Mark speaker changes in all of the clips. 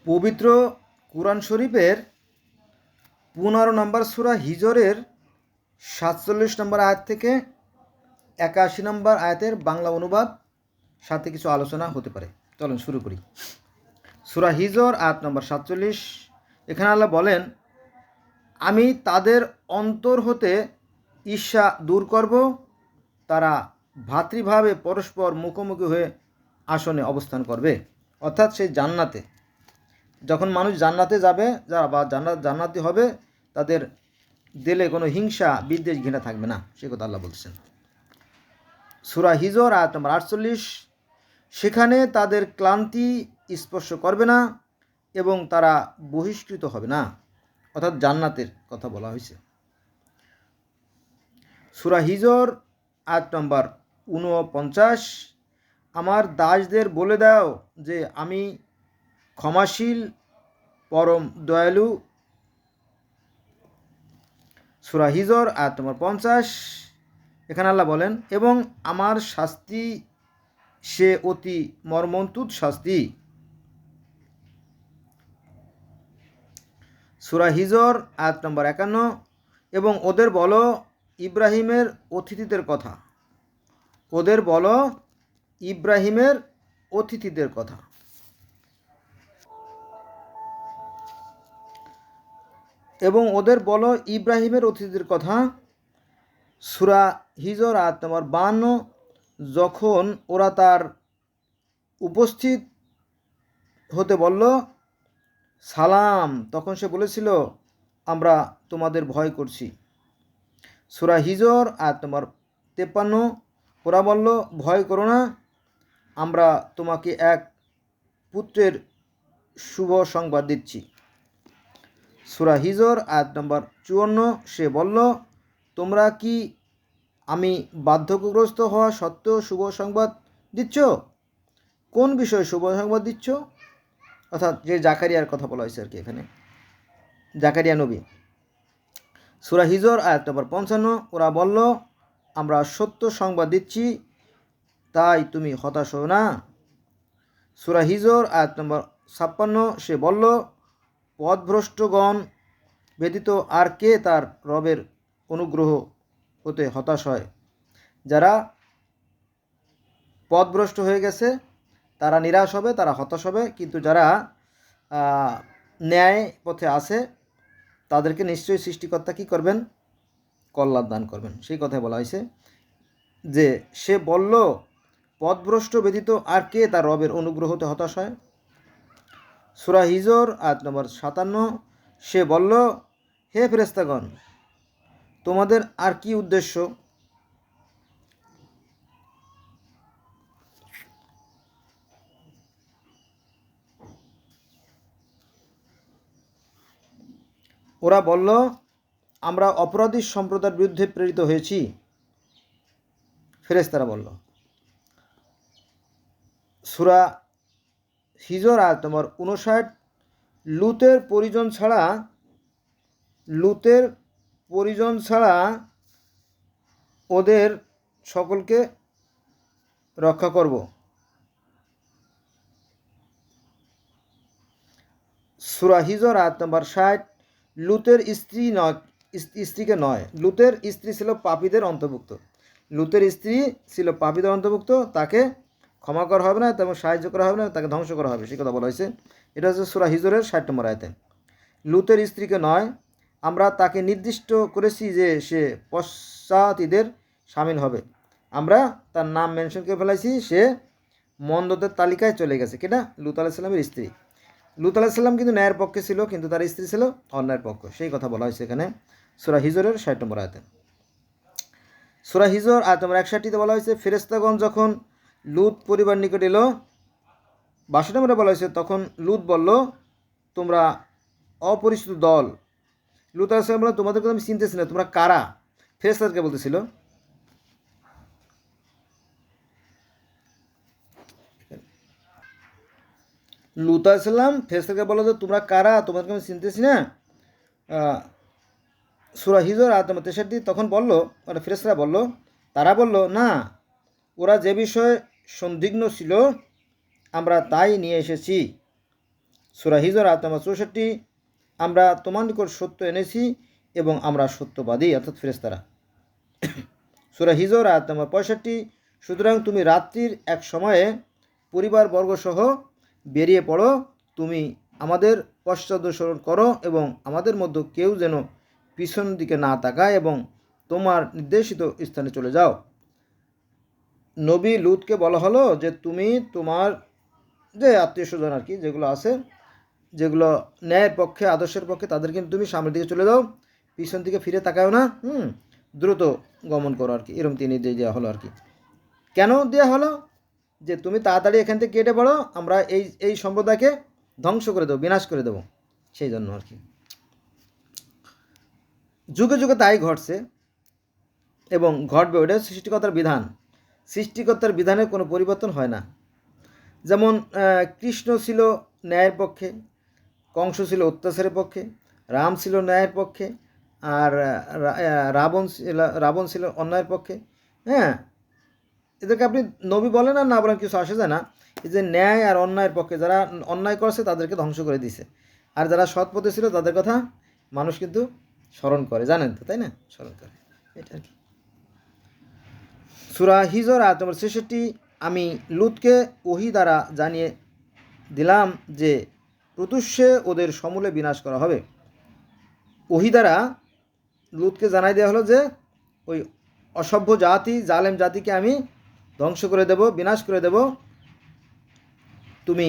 Speaker 1: পবিত্র কুরআন শরীফের 15 নম্বর সূরা হিজরের 47 নম্বর আয়াত থেকে 81 নম্বর আয়াতের বাংলা অনুবাদ সাথে কিছু আলোচনা হতে পারে। চলুন শুরু করি। সূরা হিজর আয়াত নম্বর 47। এখানে আল্লাহ বলেন, আমি তাদের অন্তর হতে ঈর্ষা দূর করব, তারা ভাতৃভাবে পরস্পর মুখোমুখি হয়ে আসনে অবস্থান করবে। অর্থাৎ সেই জান্নাতে, যখন মানুষ জান্নাতে যাবে, যারা বা জান্নাতি হবে, তাদের দিলে কোনো হিংসা বিদ্বেষ ঘৃণা থাকবে না, সে কথা আল্লাহ বলছেন। সূরা হিজর আয়াত নম্বর 48। সেখানে তাদের ক্লান্তি স্পর্শ করবে না এবং তারা বহিষ্কৃত হবে না। অর্থাৎ জান্নাতের কথা বলা হয়েছে। সূরা হিজর আয়াত নম্বর 49। আমার দাসদের বলে দাও যে আমি ক্ষমাশীল, পরম দয়ালু। সূরা হিজর আয়াত নম্বর 50। এখানে আল্লাহ বলেন, এবং আমার শাস্তি সে অতি মর্মন্তুদ শাস্তি। সূরা হিজর আয়াত নম্বর 51। এবং ওদের বলো ইব্রাহিমের অতিথিদের কথা, ওদের বলো ইব্রাহিমের অতিথিদের কথা। এবং ওদের বলো ইব্রাহিমের অতিথিদের কথা। সূরা হিজর আয়াত নম্বর 52। যখন ওরা তার উপস্থিত হতে বলল সালাম, তখন সে বলেছিল আমরা তোমাদের ভয় করছি। সূরা হিজর আয়াত নম্বর 53। ওরা বলল ভয় করো না, আমরা তোমাকে এক পুত্রের শুভ সংবাদ দিচ্ছি। সূরা হিজর আয়াত নম্বর 54। সে বলল তোমরা কি আমি বার্ধক্যগ্রস্ত হওয়া সত্ত্বেও শুভ সংবাদ দিচ্ছ? কোন বিষয়ে শুভ সংবাদ দিচ্ছ? অর্থাৎ যে জাকারিয়ার কথা বলা হয়েছে আর কি, এখানে জাকারিয়া নবী। সূরা হিজর আয়াত নম্বর 55। ওরা বলল আমরা সত্য সংবাদ দিচ্ছি, তাই তুমি হতাশ হও না। সূরা হিজর আয়াত নম্বর 56। সে বলল পথভ্রষ্টগণ ব্যতীত আর কে তার রবের অনুগ্রহ হতে হতাশ হয়? যারা পথভ্রষ্ট হয়ে গেছে তারা নিরাশ হবে, তারা হতাশ হবে, কিন্তু যারা ন্যায় পথে আছে তাদেরকে নিশ্চয়ই সৃষ্টিকর্তা কী করবেন? কল্যাণ দান করবেন। সেই কথাই বলা হয়েছে যে সে বলল পথভ্রষ্ট ব্যতীত আর কে তার রবের অনুগ্রহ হতে হতাশ হয়? সূরা হিজর আয়াত নম্বর 57। সে বলল হে ফেরেশতাগণ, তোমাদের আর কি উদ্দেশ্য? ওরা বলল আমরা অপরাধী সম্প্রদায়ের বিরুদ্ধে প্রেরিত হয়েছি। ফেরেশতারা বলল। সূরা হিজর আয়াত নম্বর 59। লুতের পরিজন ছাড়া ওদের সকলকে রক্ষা করব। সূরা হিজর আয়াত নম্বর 60। লুতের স্ত্রীকে নয়, লুতের স্ত্রী ছিল পাপীদের অন্তর্ভুক্ত, লুতের স্ত্রী ছিল পাপীদের অন্তর্ভুক্ত, তাকে ক্ষমা করা হবে না, তেমন সাহায্য করা হবে না, তাকে ধ্বংস করা হবে, সেই কথা বলা হয়েছে। এটা হচ্ছে সূরা হিজরের 60 নম্বর আয়াতে। লুতের স্ত্রীকে নয়, আমরা তাকে নির্দিষ্ট করেছি যে সে পশ্চাতীদের সামিল হবে। আমরা তার নাম মেনশন করে ফেলাইছি, সে মন্দদের তালিকায় চলে গেছে। কিনা? লুত আলাইহিস সালামের স্ত্রী। লুত আলাইহিস সালাম কিন্তু ন্যায়ের পক্ষে ছিল, কিন্তু তার স্ত্রী ছিল অন্যায়ের পক্ষ, সেই কথা বলা হয়েছে এখানে সূরা হিজরের 60 নম্বর আয়াতে। সূরা হিজর আয়াত নম্বর 61-তে বলা হয়েছে ফেরেশতাগণ যখন লুত পরিবার নিকট এলো, 62 নম্বরে বলা হয়েছে তখন লুত বলল তোমরা অপরিচিত দল। লুত আলাইহিস সালাম বলল তোমাদেরকে আমি চিনতেছি না, তোমরা কারা? ফেরেশতাদেরকে বলতেছিল। লুত আলাইহিস সালাম ফেরেশতাদেরকে বলল যে তোমরা কারা, তোমাদেরকে আমি চিনতেছি না। সূরা হিজর আয়াত নম্বর 63। তখন বলল, মানে ফেরেশতারা বলল, তারা বলল না, ওরা যে বিষয়ে সন্দিগ্ধ ছিল আমরা তাই নিয়ে এসেছি। সূরা হিজর আয়াত নম্বর 64, আমরা তোমার নিকট সত্য এনেছি এবং আমরা সত্যবাদী, অর্থাৎ ফেরেশতারা। সূরা হিজর আয়াত নম্বর 65, সুতরাং তুমি রাত্রির এক সময়ে পরিবারবর্গসহ বেরিয়ে পড়ো, তুমি আমাদের পশ্চাদনুসরণ করো এবং আমাদের মধ্যে কেউ যেন পিছন দিকে না তাকায় এবং তোমার নির্দেশিত স্থানে চলে যাও। নবী লুতকে বলা হলো যে তুমি তোমার যে আত্মীয় স্বজন আর কি যেগুলো আছে, যেগুলো ন্যায়ের পক্ষে আদর্শের পক্ষে, তাদের কিন্তু তুমি সামনের দিকে চলে যাও, পিছন দিকে ফিরে তাকাও না, দ্রুত গমন করো আর কি। এরকম তিনি নির্দেশ দেওয়া হলো আর কি। কেন দেওয়া হলো? যে তুমি তাড়াতাড়ি এখান থেকে কেটে পড়ো, আমরা এই সম্প্রদায়কে ধ্বংস করে দেবো, বিনাশ করে দেবো, সেই জন্য আর কি। যুগে যুগে তাই ঘটছে এবং ঘটবে, ওটা সৃষ্টিকর্তার বিধান। সৃষ্টিকর্তার বিধানের কোনো পরিবর্তন হয় না। যেমন কৃষ্ণ ছিল ন্যায়ের পক্ষে, কংস ছিল অত্যাচারের পক্ষে, রাম ছিল ন্যায়ের পক্ষে, আর রাবণ ছিল অন্যায়ের পক্ষে। হ্যাঁ, এদেরকে আপনি নবী বলেন আর না বলেন কিছু আসে যায় না। এই যে ন্যায় আর অন্যায়ের পক্ষে যারা অন্যায় করছে তাদেরকে ধ্বংস করে দিছে, আর যারা সৎ পথে ছিল তাদের কথা মানুষ কিন্তু স্মরণ করে, জানেন তো, তাই না? স্মরণ করে, এটা আর কি। সূরা হিজর আয়াত নম্বর 66, আমি লুতকে ওহী দ্বারা জানিয়ে দিলাম যে প্রত্যুষে ওদের সমূলে বিনাশ করা হবে। ওহী দ্বারা লুতকে জানাই দেওয়া হলো যে ওই অসভ্য জাতি, জালেম জাতিকে আমি ধ্বংস করে দেব, বিনাশ করে দেব, তুমি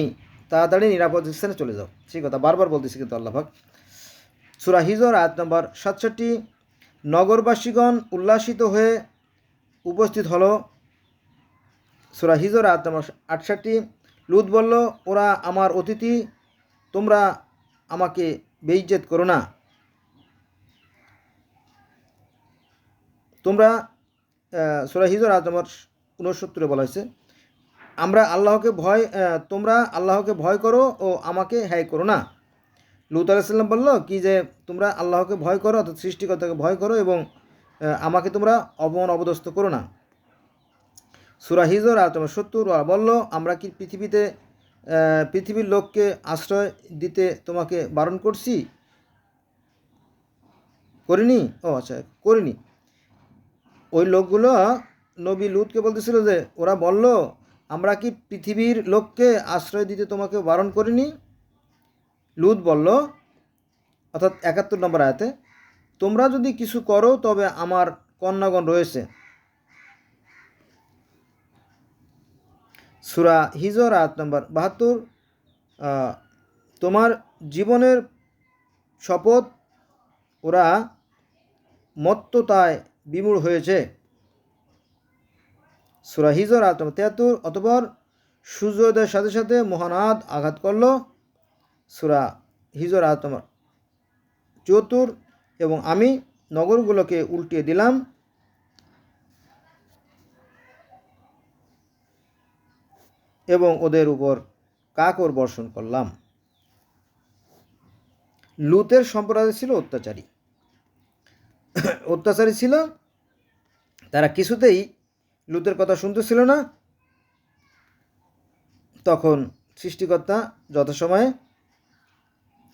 Speaker 1: তাড়াতাড়ি নিরাপদ স্থানে চলে যাও। সেই কথা বারবার বলতেছি কিন্তু আল্লাহ পাক। সূরা হিজর আয়াত নম্বর 67, নগরবাসীগণ উল্লাসিত হয়ে উপস্থিত হলো। সূরা হিজর আয়াত নম্বর 68, লুত বলল, ওরা আমার অতিথি, তোমরা আমাকে বেইজ্জত করো না। তোমরা সূরা হিজর আয়াত নম্বর 69 বলা হয়েছে, তোমরা আল্লাহকে ভয় করো ও আমাকে হ্যায় করো না। লুত আলাইহিস সালাম বলল কি যে তোমরা আল্লাহকে ভয় করো, অর্থাৎ সৃষ্টিকর্তাকে ভয় করো এবং আমাকে তোমরা অপমান অবদস্ত করো না। সূরা হিজর আয়াত নম্বর 70 বলল, আমরা কি পৃথিবীর লোককে আশ্রয় দিতে তোমাকে বারণ করিনি? আচ্ছা, করিনি। ওই লোকগুলো নবী লুতকে বলতেছিল যে ওরা বলল, আমরা কি পৃথিবীর লোককে আশ্রয় দিতে তোমাকে বারণ করিনি? লুত বলল, অর্থাৎ 71 নম্বর আয়াতে, তোমরা যদি কিছু করো তবে আমার কন্যাগণ রয়েছে। সূরা হিজর আয়াত নম্বর 72, তোমার জীবনের শপথ, ওরা মত্ততায় বিমূঢ় হয়েছে। সূরা হিজর আয়াত নম্বর 73, অতঃপর সূর্যোদয়ের সাথে সাথে মহানাদ আঘাত করল। সূরা হিজর আয়াত নম্বর 74, এবং আমি নগরগুলোকে উল্টিয়ে দিলাম এবং ওদের উপর কাকর বর্ষণ করলাম। লুতের সম্প্রদায় ছিল অত্যাচারী ছিল, তারা কিছুতেই লুতের কথা শুনতেছিল না। তখন সৃষ্টিকর্তা যথাসময়ে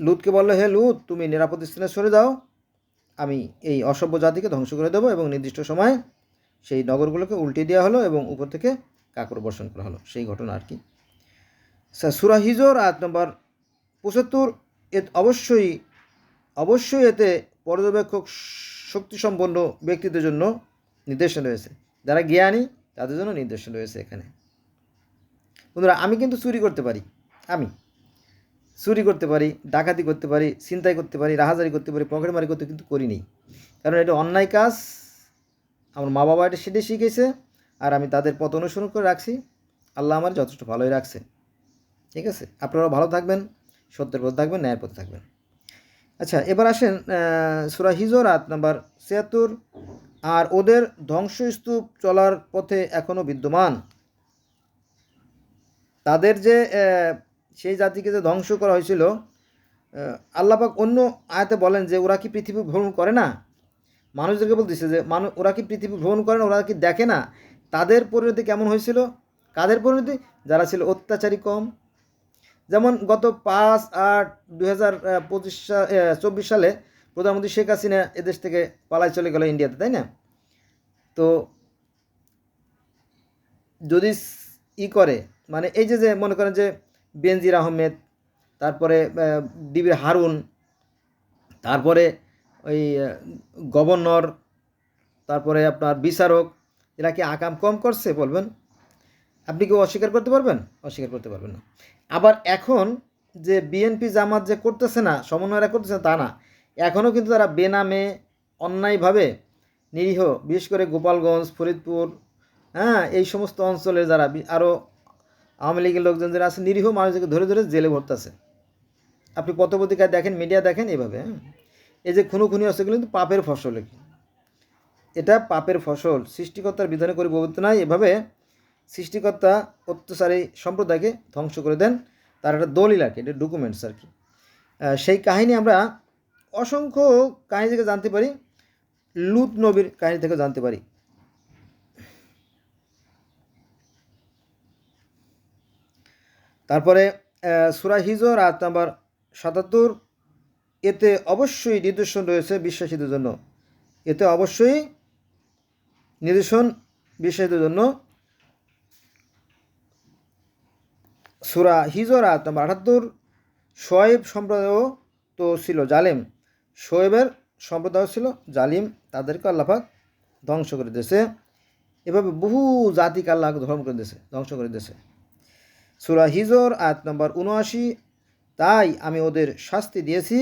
Speaker 1: লুতকে বলল, হে লুত, তুমি নিরাপদ স্থানে সরে যাও, আমি এই অসভ্য জাতিকে ধ্বংস করে দেবো, এবং নির্দিষ্ট সময়ে সেই নগরগুলোকে উল্টে দেওয়া হলো এবং উপর থেকে কাকর বর্ষণ করা হলো, সেই ঘটনা আর কি। সূরা হিজর আয়াত নম্বর 75, অবশ্যই এতে পর্যবেক্ষক শক্তিসম্পন্ন ব্যক্তিদের জন্য নির্দেশনা রয়েছে, যারা জ্ঞানী তাদের জন্য নির্দেশনা রয়েছে এখানে। বন্ধুরা, আমি কিন্তু চুরি করতে পারি, ডাকাতি করতে পারি, ছিনতাই করতে পারি, রাহাজারি করতে পারি, পকেটমারি করতে কিন্তু করিনি, কারণ এটা অন্যায় কাজ। আমার মা বাবা এটা সেটাই শিখেছে, আর আমি তাদের পথ অনুসরণ করে রাখছি। আল্লাহ আমার যথেষ্ট ভালোই রাখছে। ঠিক আছে, আপনারাও ভালো থাকবেন, সত্যের পথে থাকবেন, ন্যায়ের পথে থাকবেন। আচ্ছা, এবার আসেন সূরা হিজর আয়াত নাম্বার ৭৬, আর ওদের ধ্বংসস্তূপ চলার পথে এখনও বিদ্যমান। তাদের যে সেই জাতিকে যে ধ্বংস করা হয়েছিল, আল্লাহ পাক অন্য আয়াতে বলেন যে ওরা কি পৃথিবী ভ্রমণ করে না। মানুষদেরকে বলতেছে যে ওরা কি পৃথিবী ভ্রমণ করে না, ওরা কি দেখে না তাদের পরিণতি কেমন হয়েছিল। কাদের পরিণতি? যারা ছিল অত্যাচারী কম, যেমন গত 5/8/2024 সালে প্রধানমন্ত্রী শেখ হাসিনা এদেশ থেকে পালায় চলে গেল ইন্ডিয়াতে, তাই না? তো যদি করে মানে এই যে মনে করেন যে বেনজির আহমেদ, তারপরে ডিবির হারুন, তারপরে ওই গভর্নর, তারপরে আপনার বিচারক, এরা কি আকাম কম করছে বলবেন? আপনি কি অস্বীকার করতে পারবেন? অস্বীকার করতে পারবেন না। আবার এখন যে বিএনপি জামাত যে করতেছে না, সমন্বয়রা করতেছে না তা না, এখনও কিন্তু তারা বেনামে অন্যায়ভাবে নিরীহ, বিশেষ করে গোপালগঞ্জ, ফরিদপুর, হ্যাঁ, এই সমস্ত অঞ্চলের যারা আরও আওয়ামী লীগের লোকজন যারা আছে, নিরীহ মানুষদেরকে ধরে ধরে জেলে ভরতেছে। আপনি পত্রপত্রিকায় দেখেন, মিডিয়া দেখেন, এভাবে এই যে খুনোখুনি হচ্ছে, এগুলো কিন্তু পাপের ফসল। এটা পাপের ফসল। সৃষ্টিকর্তার বিধানে করে পবিত্র নয়। এভাবে সৃষ্টিকর্তা অত্যাচারী সম্প্রদায়কে ধ্বংস করে দেন। তার একটা দলিল আর কি, এটা ডকুমেন্টস আর কি। সেই কাহিনী আমরা অসংখ্য কাহিনী থেকে জানতে পারি, লুত নবীর কাহিনী থেকে জানতে পারি। তারপরে সূরা হিজর আয়াত নাম্বার ৭৭, এতে অবশ্যই নিদর্শন রয়েছে বিশ্বাসীদের জন্য। এতে অবশ্যই নিদর্শন বিশ্বাসীদের জন্য। সূরা হিজর আয়াত নাম্বার ৭৮, শোয়েব সম্প্রদায়ও তো ছিল জালিম। শোয়েবের সম্প্রদায় ছিল জালিম, তাদেরকে আল্লাহ পাক ধ্বংস করে দিয়েছে। এভাবে বহু জাতিকে আল্লাহ ধ্বংস করে দিয়েছে, ধ্বংস করে দিয়েছে। সূরা হিজর আয়াত নম্বর ৭৯, তাই আমি ওদের শাস্তি দিয়েছি,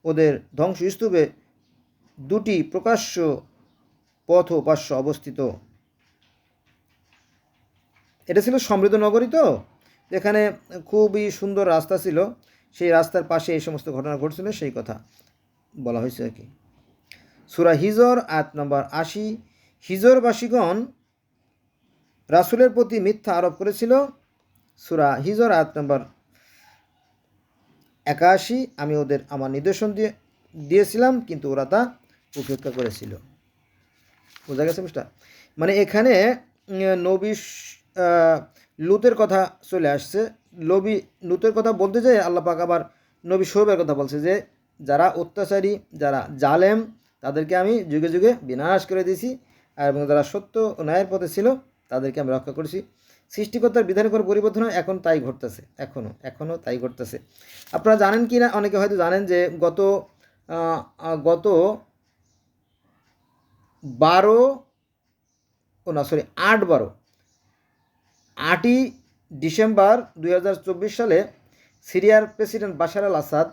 Speaker 1: ওদের ধ্বংসস্তূপে দুটি প্রকাশ্য পথ পার্শ্ব অবস্থিত। এটা ছিল সমৃদ্ধ নগরী, তো যেখানে খুবই সুন্দর রাস্তা ছিল, সেই রাস্তার পাশে এই সমস্ত ঘটনা ঘটছিল, সেই কথা বলা হয়েছে আর কি। সূরা হিজর আয়াত নম্বর ৮০, হিজরবাসীগণ রাসূলের প্রতি মিথ্যা আরোপ করেছিল। সূরা হিজর আয়াত নম্বর ৮১, আমি ওদের আমার নির্দেশন দিয়েছিলাম, কিন্তু ওরা তা উপেক্ষা করেছিল। বোঝা গেছে বুঝটা? মানে এখানে নবী লুতের কথা চলে আসছে। লুতের কথা বলতে যায় আল্লাহ পাক আবার নবী শোয়েবের কথা বলছে, যে যারা অত্যাচারী, যারা জালেম, তাদেরকে আমি যুগে যুগে বিনাশ করে দিয়েছি, এবং যারা সত্য ও ন্যায়ের পথে ছিল তাদেরকে আমি রক্ষা করেছি। সৃষ্টিকর্তার বিধানের কোনো পরিবর্তন হয়, এখন তাই ঘটতেছে, এখনও তাই ঘটতেছে। আপনারা জানেন কি না, অনেকে হয়তো জানেন যে গত 8ই ডিসেম্বর 2024 সালে সিরিয়ার প্রেসিডেন্ট বাশার আল আসাদ,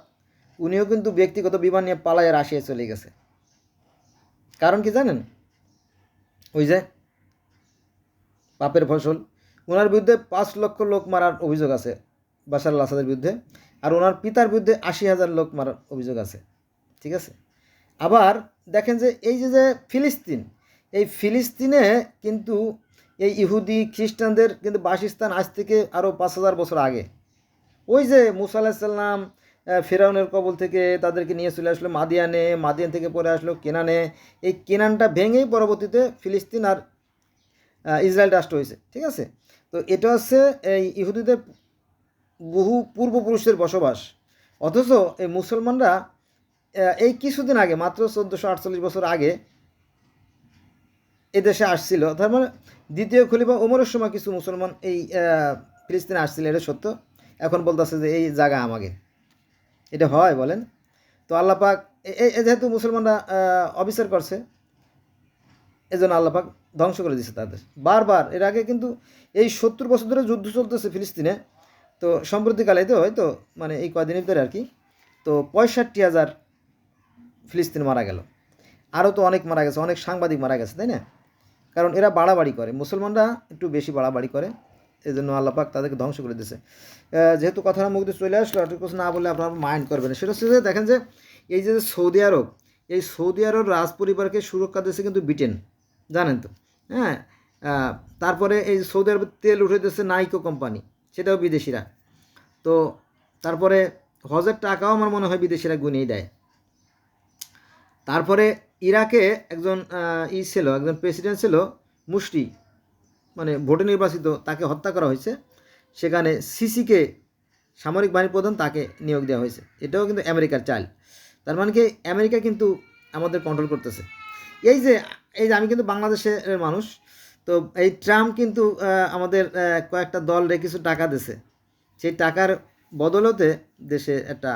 Speaker 1: উনিও কিন্তু ব্যক্তিগত বিমান নিয়ে পালায় রাশিয়ায় চলে গেছে। কারণ কি জানেন? ওই যে পাপের ফসল। ওনার বিরুদ্ধে 5 লক্ষ লোক মারার অভিযোগ আছে বাশার আল আসাদের বিরুদ্ধে, আর ওনার পিতার বিরুদ্ধে 80,000 লোক মারার অভিযোগ আছে। ঠিক আছে? আবার দেখেন যে এই যে ফিলিস্তিন, এই ফিলিস্তিনে কিন্তু এই ইহুদি খ্রিস্টানদের কিন্তু বাসস্থান আজ থেকে আরও 5,000 বছর আগে। ওই যে মুসা আলাইহিস সালাম ফেরাউনের কবল থেকে তাদেরকে নিয়ে চলে আসলো মাদিয়ানে, মাদিয়ান থেকে পরে আসলো কেনানে। এই কেনানটা ভেঙেই পরবর্তীতে ফিলিস্তিন আর ইসরায়েল রাষ্ট্র হয়েছে। ঠিক আছে? তো এটা হচ্ছে এই ইহুদিদের বহু পূর্বপুরুষের বসবাস। অথচ এই মুসলমানরা এই কিছুদিন আগে, মাত্র 1448 বছর আগে এদেশে আসছিল। তার মানে দ্বিতীয় খলিফা ওমরের সময় কিছু মুসলমান এই ফিলিস্তিনে আসছিল, এটা সত্য। এখন বলতেছে যে এই জায়গা আমাকে। এটা হয় বলেন? তো আল্লাহ পাক যেহেতু মুসলমানরা অবিচার করছে, এজন্য আল্লাহ পাক ধ্বংস করে দিয়েছে তাদের বারবার। এর আগে কিন্তু এই 70 বছর ধরে যুদ্ধ চলতেছে ফিলিস্তিনে। তো সম্প্রতিকালে তো হয়তো মানে এই কয়দিনের ভিতরে আর কি, তো 65,000 ফিলিস্তিন মারা গেল। আরও তো অনেক মারা গেছে, অনেক সাংবাদিক মারা গেছে, তাই না? কারণ এরা বাড়াবাড়ি করে, মুসলমানরা একটু বেশি বাড়াবাড়ি করে, এই জন্য আল্লাহ পাক তাদেরকে ধ্বংস করে দিয়েছে। যেহেতু কথার মুখে চলে আসলো, একটা কথা না বলে আপনারা মাইন্ড করবেন। সেটা হচ্ছে যে দেখেন যে এই যে সৌদি আরব, এই সৌদি আরব রাজ পরিবারকে সুরক্ষা দিয়েছে কিন্তু ব্রিটেন, জানেন তো? হ্যাঁ, তারপরে এই সৌদি আরবের তেল উঠে দিয়েছে নাইকো কোম্পানি, সেটাও বিদেশিরা। তো তারপরে হজের টাকাও আমার মনে হয় বিদেশিরা গুনিয়ে দেয়। তারপরে ইরাকে একজন ছিল, একজন প্রেসিডেন্ট ছিল মুশরি, মানে ভোটে নির্বাচিত, তাকে হত্যা করা হয়েছে। সেখানে সিসিকে সামরিক বাহিনী প্রধান তাকে নিয়োগ দেওয়া হয়েছে। এটাও কিন্তু আমেরিকার চাল। তার মানে কি আমেরিকা কিন্তু আমাদের কন্ট্রোল করতেছে। এই যে আমি কিন্তু বাংলাদেশের মানুষ, তো এই ট্রাম্প কিন্তু আমাদের কয়েকটা দলরে কিছু টাকা দিছে, সেই টাকার বদলতে দেশে একটা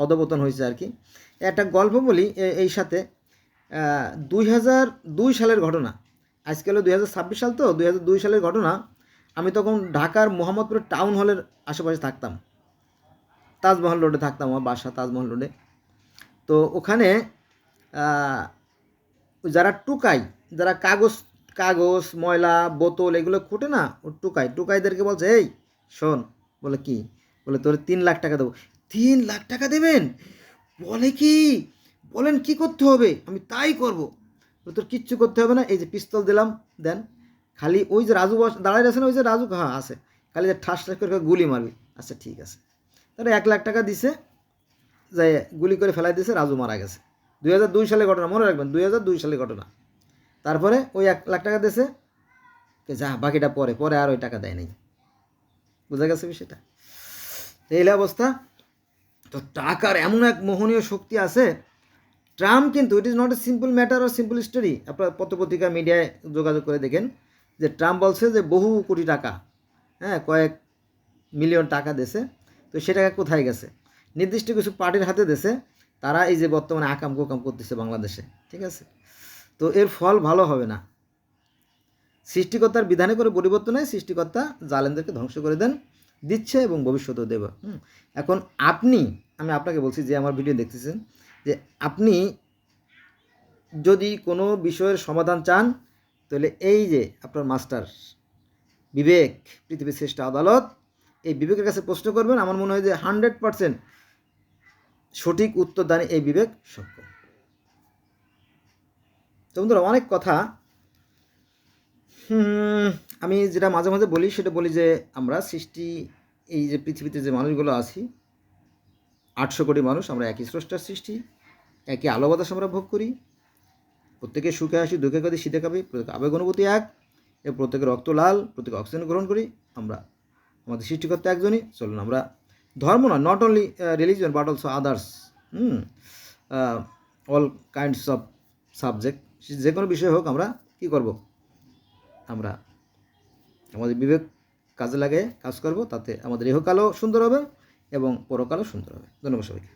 Speaker 1: অধপতন হয়েছে আর কি। একটা গল্প বলি এই সাথে। 2002 সালের ঘটনা, আজকে হলো 2026 সাল, তো 2002 সালের ঘটনা। আমি তখন ঢাকার মোহাম্মদপুর টাউন হলের আশেপাশে থাকতাম, তাজমহল রোডে থাকতাম, আমার বাসা তাজমহল রোডে। তো ওখানে যারা টুকাই, যারা কাগজ ময়লা বোতল এগুলো খুঁটে না, ও টুকাইদেরকে বলছে, এই শোন, বলে কি, বলে তোর 3 লাখ টাকা দেবো। 3 লাখ টাকা দেবেন? বলে কি, বলেন কি করতে হবে, আমি তাই করব। তোর কিচ্ছু করতে হবে না, এই যে পিস্তল দিলাম, দেন। খালি ওই যে রাজু দাঁড়ায় আছে না, ওই যে রাজু, হ্যাঁ আছে, খালি যে ঠাস ঠাস করে গুলি মারবি। আচ্ছা ঠিক আছে। তাহলে 1 লাখ টাকা দিছে, যে গুলি করে ফেলাই দিয়েছে, রাজু মারা গেছে। 2002 সালের ঘটনা, মনে রাখবেন, 2002 সালের ঘটনা। তারপরে ওই 1 লাখ টাকা দিয়েছে, যা বাকিটা পরে আর ওই টাকা দেয় নাই। বোঝা গেছে বিষয়টা? এই অবস্থা। তো টাকার এমন এক মোহনীয় শক্তি আছে। ট্রাম্প কিন্তু, it is not a simple matter or simple story. আপনার পত্রপত্রিকা মিডিয়ায় যোগাযোগ করে দেখেন যে ট্রাম্প বলছে যে বহু কোটি টাকা, কয়েক মিলিয়ন টাকা দেশে। তো সে টাকা কোথায় গেছে? নির্দিষ্ট কিছু পার্টির হাতে দেশে, তারা এই যে বর্তমানে আকাম কোকাম করতেছে বাংলাদেশে, ঠিক আছে? তো এর ফল ভালো হবে না। সৃষ্টিকর্তার বিধানে করে পরিবর্তন হয়, সৃষ্টিকর্তা জালেমদেরকে ধ্বংস করে দিচ্ছে এবং ভবিষ্যতেও দেব। এখন আমি আপনাকে বলছি যে আমার ভিডিও দেখতেছেন, যে আপনি যদি কোনো বিষয়ের সমাধান চান, তাহলে এই যে আপনার মাস্টার বিবেক, পৃথিবীর শ্রেষ্ঠ আদালত, এই বিবেকের কাছে প্রশ্ন করবেন। আমার মনে হয় যে 100% সঠিক উত্তর দানে এই বিবেক সক্ষম। তো বন্ধুরা, অনেক কথা আমি যেটা মাঝে মাঝে বলি, সেটা বলি যে আমরা সৃষ্টি, এই যে পৃথিবীতে যে মানুষগুলো আছি, 800 কোটি মানুষ, আমরা একই স্রষ্টার সৃষ্টি, একই আলো বাতাস আমরা ভোগ করি, প্রত্যেকে সুখে আসি, দুঃখে কাঁদি, শীতে কাঁপি, প্রত্যেকে আবেগ অনুভূতি এক, এবং প্রত্যেকের রক্ত লাল, প্রত্যেকে অক্সিজেন গ্রহণ করি। আমরা, আমাদের সৃষ্টিকর্তা একজনই। চলুন আমরা ধর্ম না, not only religion but also others, all kinds of subject, যে কোনো বিষয় হোক, আমরা কী করব, আমরা আমাদের বিবেক কাজে লাগে কাজ করব, তাতে আমাদের ইহকালও সুন্দর হবে এবং পরকালও সুন্দর হবে। ধন্যবাদ সবাইকে।